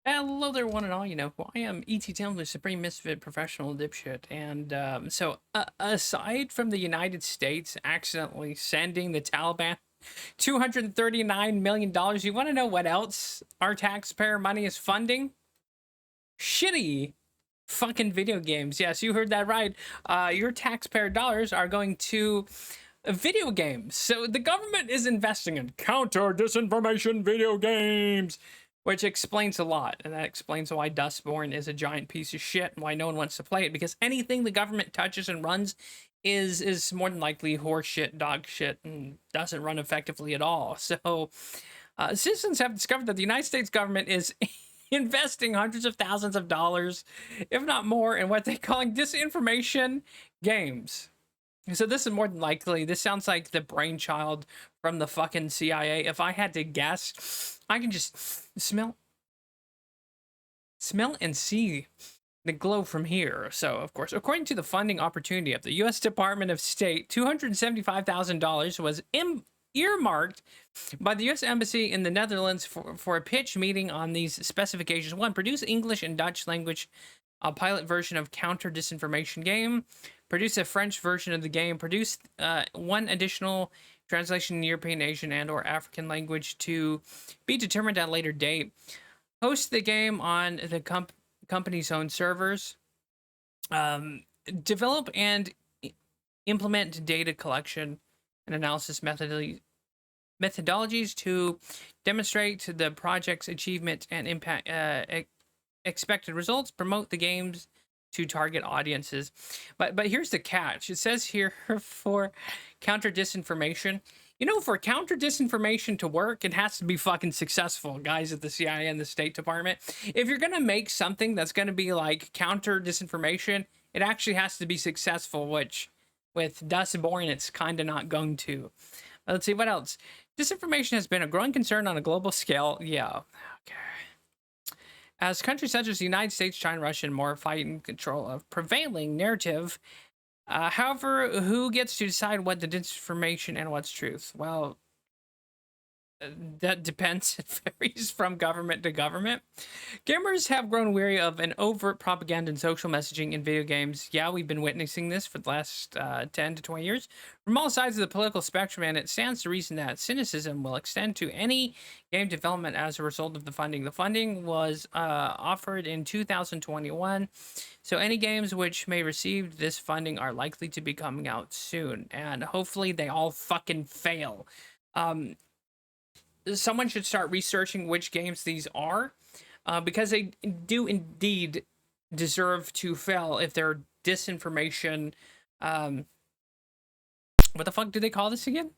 Hello there, one and all. You know who I am, ETTemplar, Supreme Misfit Professional Dipshit. And aside from the United States accidentally sending the Taliban $239 million, you want to know what else our taxpayer money is funding? Shitty fucking video games. Yes, you heard that right. Your taxpayer dollars are going to video games. So the government is investing in counter disinformation video games, which explains a lot. And that explains why Dustborn is a giant piece of shit and why no one wants to play it, because anything the government touches and runs is more than likely horse shit, dog shit, and doesn't run effectively at all. So citizens have discovered that the United States government is investing hundreds of thousands of dollars, if not more, in what they're calling disinformation games. So this is more than likely, this sounds like the brainchild from the fucking CIA. If I had to guess, I can just smell and see the glow from here. So, of course, according to the funding opportunity of the U.S. Department of State, $275,000 was earmarked by the U.S. Embassy in the Netherlands for a pitch meeting on these specifications. One, produce English and Dutch language a pilot version of counter disinformation game, produce a French version of the game, produce one additional translation in European, Asian, and or African language to be determined at a later date, host the game on the company's own servers, develop and implement data collection and analysis methodologies to demonstrate the project's achievement and impact expected results, promote the games to target audiences. But here's the catch. It says here for counter disinformation. You know, for counter disinformation to work, it has to be fucking successful, guys at the CIA and the State Department. If you're gonna make something that's gonna be like counter disinformation, it actually has to be successful, which with Dustborn, it's kind of not going to. Let's see what else. Disinformation has been a growing concern on a global scale. Yeah. Okay. As countries such as the United States, China, Russia, and more fight in control of prevailing narrative, however, who gets to decide what the disinformation and what's truth? Well, that depends. It varies from government to government. Gamers have grown weary of an overt propaganda and social messaging in video games. Yeah, we've been witnessing this for the last 10 to 20 years from all sides of the political spectrum, and it stands to reason that cynicism will extend to any game development as a result of the funding. The funding was offered in 2021, so any games which may receive this funding are likely to be coming out soon, and hopefully they all fucking fail. Someone should start researching which games these are, because they do indeed deserve to fail if they're disinformation. What the fuck do they call this again?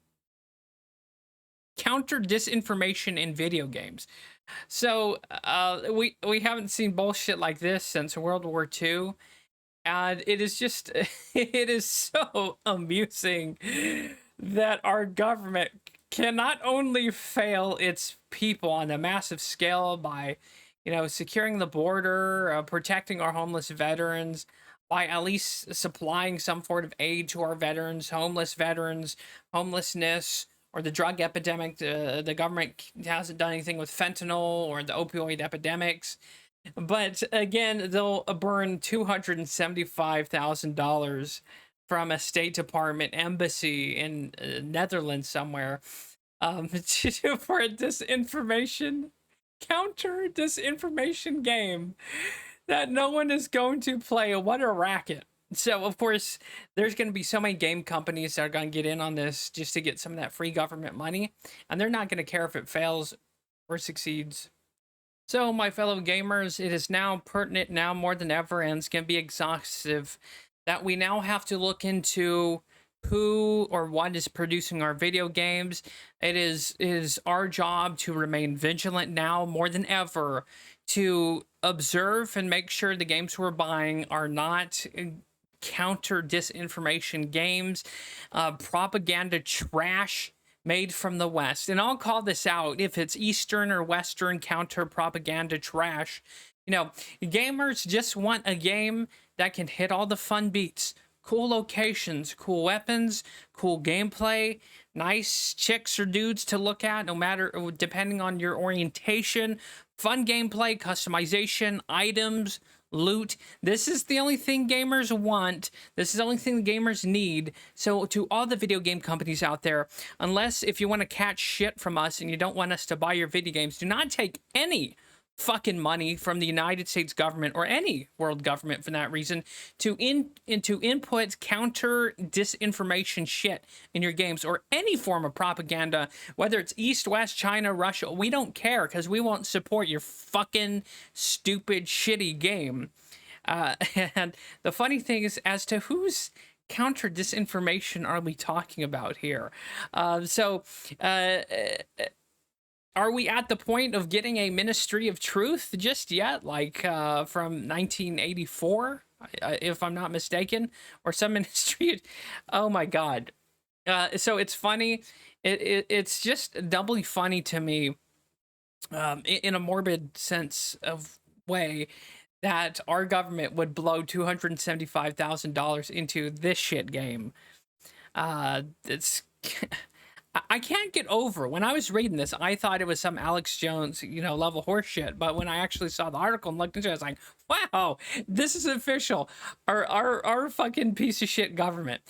Counter disinformation in video games. So we haven't seen bullshit like this since World War II, and it is just it is so amusing that our government can not only fail its people on a massive scale by, securing the border, protecting our homeless veterans, by at least supplying some sort of aid to our veterans, homelessness, or the drug epidemic. The government hasn't done anything with fentanyl or the opioid epidemics. But again, they'll burn $275,000 from a State Department embassy in Netherlands somewhere, for a counter disinformation game that no one is going to play. What a racket. So, of course, there's going to be so many game companies that are going to get in on this just to get some of that free government money, and they're not going to care if it fails or succeeds. So, my fellow gamers, it is now pertinent now more than ever, and it's going to be exhaustive, that we now have to look into who or what is producing our video games. It is our job to remain vigilant now more than ever, to observe and make sure the games we're buying are not counter disinformation games, propaganda trash made from the West. And I'll call this out if it's Eastern or Western counter propaganda trash. Gamers just want a game that can hit all the fun beats, cool locations, cool weapons, cool gameplay, nice chicks or dudes to look at, no matter, depending on your orientation, fun gameplay, customization, items, loot. This is the only thing gamers want. This is the only thing the gamers need. So to all the video game companies out there, unless if you want to catch shit from us and you don't want us to buy your video games, do not take any fucking money from the United States government or any world government for that reason to input counter disinformation shit in your games or any form of propaganda, whether it's East, West, China, Russia. We don't care because we won't support your fucking stupid shitty game. And the funny thing is, as to whose counter disinformation are we talking about here? Are we at the point of getting a Ministry of Truth just yet? Like from 1984, if I'm not mistaken, or some ministry? Oh my God. So it's funny. It's just doubly funny to me in a morbid sense of way that our government would blow $275,000 into this shit game. It's... I can't get over when I was reading this. I thought it was some Alex Jones, level horse shit. But when I actually saw the article and looked into it, I was like, "Wow, this is official." Our fucking piece of shit government.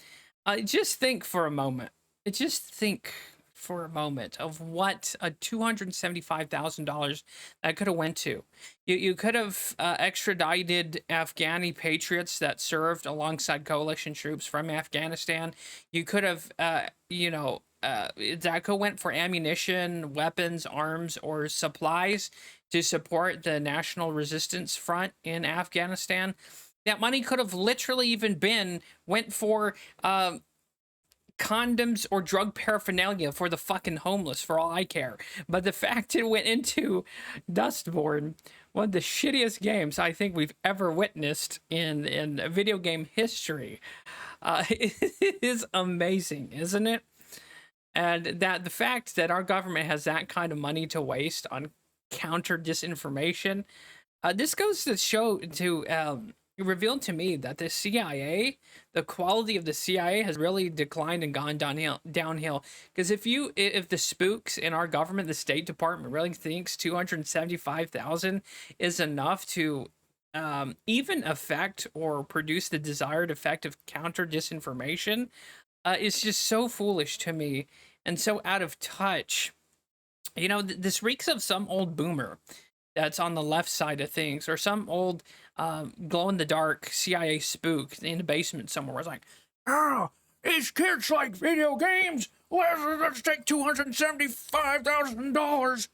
Just think for a moment. Just think for a moment of what a $275,000 that could have went to. You could have extradited Afghani patriots that served alongside coalition troops from Afghanistan. You could have, that went for ammunition, weapons, arms, or supplies to support the National Resistance Front in Afghanistan. That money could have literally even went for condoms or drug paraphernalia for the fucking homeless, for all I care. But the fact it went into Dustborn, one of the shittiest games I think we've ever witnessed in video game history, it is amazing, isn't it? And that the fact that our government has that kind of money to waste on counter disinformation, this goes to show revealed to me that the CIA, the quality of the CIA has really declined and gone downhill. Because if the spooks in our government, the State Department, really thinks 275,000 is enough to even affect or produce the desired effect of counter disinformation, it's just so foolish to me and so out of touch. This reeks of some old boomer that's on the left side of things, or some old glow-in-the-dark CIA spook in the basement somewhere. It's like, oh, these kids like video games. Let's take $275,000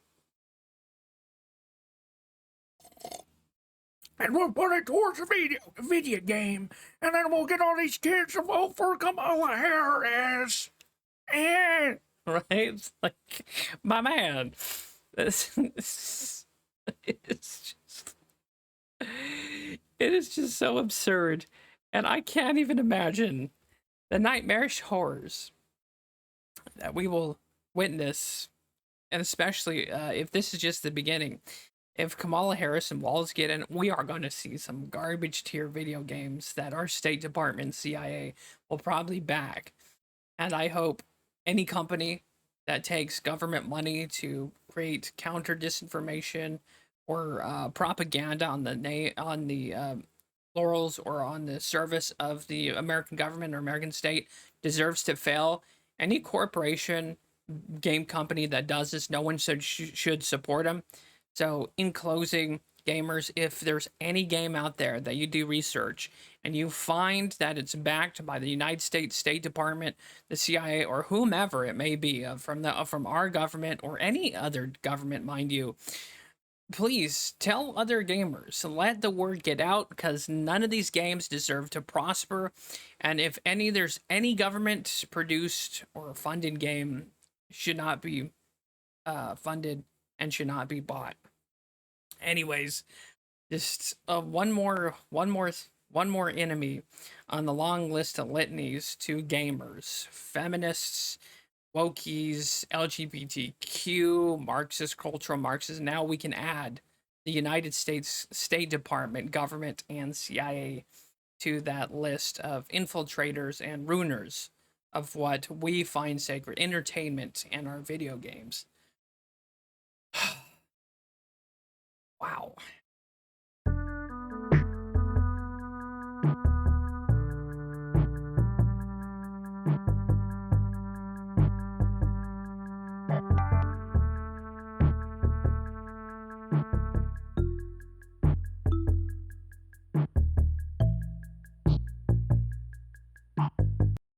and we'll put it towards a video game, and then we'll get all these kids to vote for Kamala Harris. And right, it's like, my man, it is just so absurd, and I can't even imagine the nightmarish horrors that we will witness, and especially if this is just the beginning. If Kamala Harris and Walls get in, we are going to see some garbage tier video games that our State Department CIA will probably back. And I hope any company that takes government money to create counter disinformation or propaganda on the laurels or on the service of the American government or American state deserves to fail. Any corporation, game company that does this, no one should support them. So in closing, gamers, if there's any game out there that you do research and you find that it's backed by the United States State Department, the CIA, or whomever it may be, from our government or any other government, mind you, please tell other gamers, let the word get out, because none of these games deserve to prosper. And if there's any government produced or funded game, should not be funded and should not be bought. Anyways, just one more enemy on the long list of litanies to gamers, feminists, wokies, LGBTQ, Marxist, cultural Marxists. Now we can add the United States State Department, government, and CIA to that list of infiltrators and ruiners of what we find sacred, entertainment and our video games. Wow.